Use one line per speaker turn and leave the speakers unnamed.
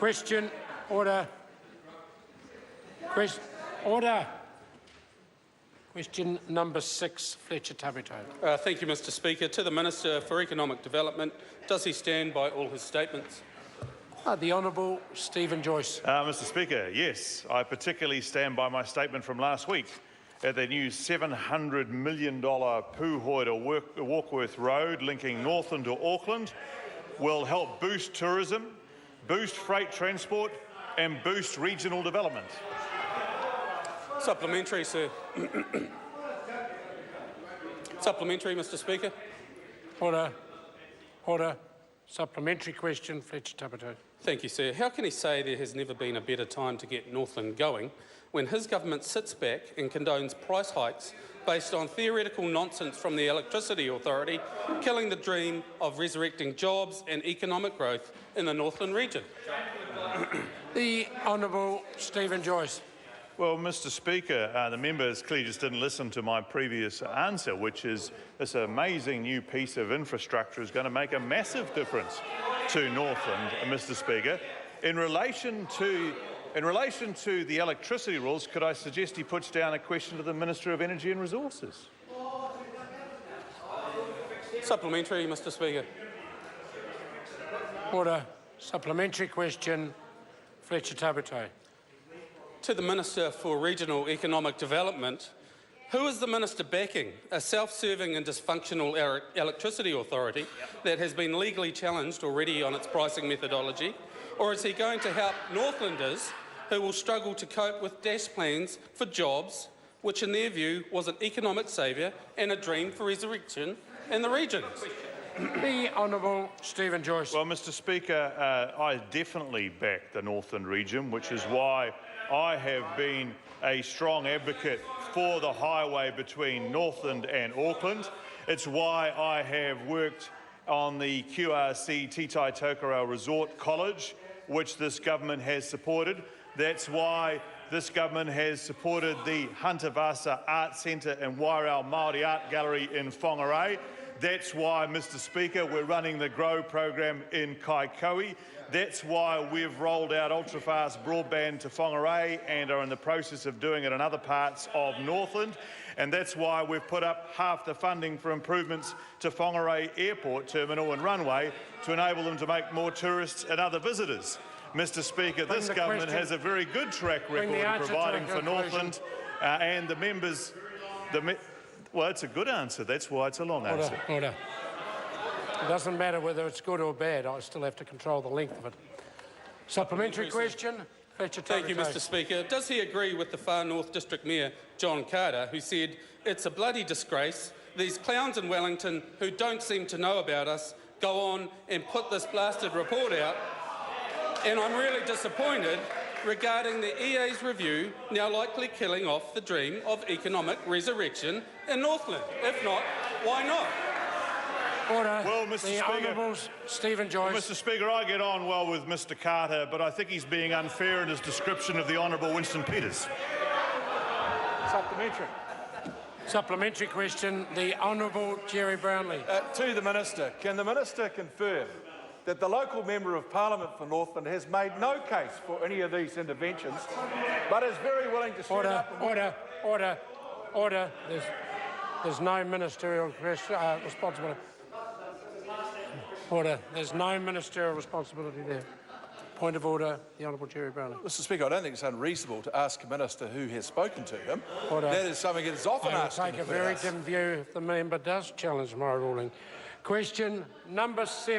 Question. Order. Order. Question number 6, Fletcher Tabuteau.
Thank you, Mr Speaker. To the Minister for Economic Development, does he stand by all his statements?
The Honourable Stephen Joyce.
Mr Speaker, yes. I particularly stand by my statement from last week that the new $700 million Pūhoira Warkworth Road linking Northland to Auckland will help boost tourism, boost freight transport and boost regional development.
Supplementary, sir. Supplementary, Mr Speaker.
Order. Order. Supplementary question, Fletcher Tabuteau.
Thank you, sir. How can he say there has never been a better time to get Northland going when his government sits back and condones price hikes based on theoretical nonsense from the Electricity Authority, killing the dream of resurrecting jobs and economic growth in the Northland region?
The Honourable Stephen Joyce.
Well, Mr Speaker, the members clearly just didn't listen to my previous answer, which is this amazing new piece of infrastructure is going to make a massive difference to Northland, Mr Speaker. In relation to the electricity rules, could I suggest he puts down a question to the Minister of Energy and Resources?
Supplementary, Mr Speaker.
Order. Supplementary question, Fletcher Tabuteau.
To the Minister for Regional Economic Development, who is the minister backing? A self-serving and dysfunctional electricity authority that has been legally challenged already on its pricing methodology? Or is he going to help Northlanders who will struggle to cope with dash plans for jobs, which in their view was an economic saviour and a dream for resurrection in the region?
The Honourable Stephen Joyce.
Well, Mr Speaker, I definitely back the Northland region, which is why I have been a strong advocate for the highway between Northland and Auckland. It's why I have worked on the QRC Titai Tokerau Resort College, which this government has supported. That's why this government has supported the Hunter Vasa Art Centre and Wairau Māori Art Gallery in Whangarei. That's why, Mr Speaker, we're running the GROW program in Kaikoui. That's why we've rolled out ultra-fast broadband to Whangarei and are in the process of doing it in other parts of Northland. And that's why we've put up half the funding for improvements to Whangarei Airport Terminal and runway to enable them to make more tourists and other visitors. Mr Speaker, this government has a very good track record of providing for Northland and the members... Well, it's a good answer. That's why it's a long answer.
Order. It doesn't matter whether it's good or bad. I still have to control the length of it. Supplementary question. Fletcher Tabuteau.
Thank you, Mr Speaker. Does he agree with the Far North District Mayor, John Carter, who said, "It's a bloody disgrace. These clowns in Wellington who don't seem to know about us go on and put this blasted report out. And I'm really disappointed regarding the EA's review now likely killing off the dream of economic resurrection in Northland. If not, why not?"
Order.
Well, Mr.
The
Speaker,
Honourable Stephen Joyce.
Mr Speaker, I get on well with Mr Carter, but I think he's being unfair in his description of the Honourable Winston Peters.
Supplementary.
Supplementary question, the Honourable Jerry Brownlee.
To the Minister, can the Minister confirm that the local Member of Parliament for Northland has made no case for any of these interventions, but is very willing to stand up and...
Order. There's no ministerial responsibility. Order. There's no ministerial responsibility there. Point of order, the Honourable Jerry Brownlee.
Mr Speaker, I don't think it's unreasonable to ask a minister who has spoken to him.
Order.
That is something that is often asked.
I will take a very dim view if the member does challenge my ruling. Question number 7.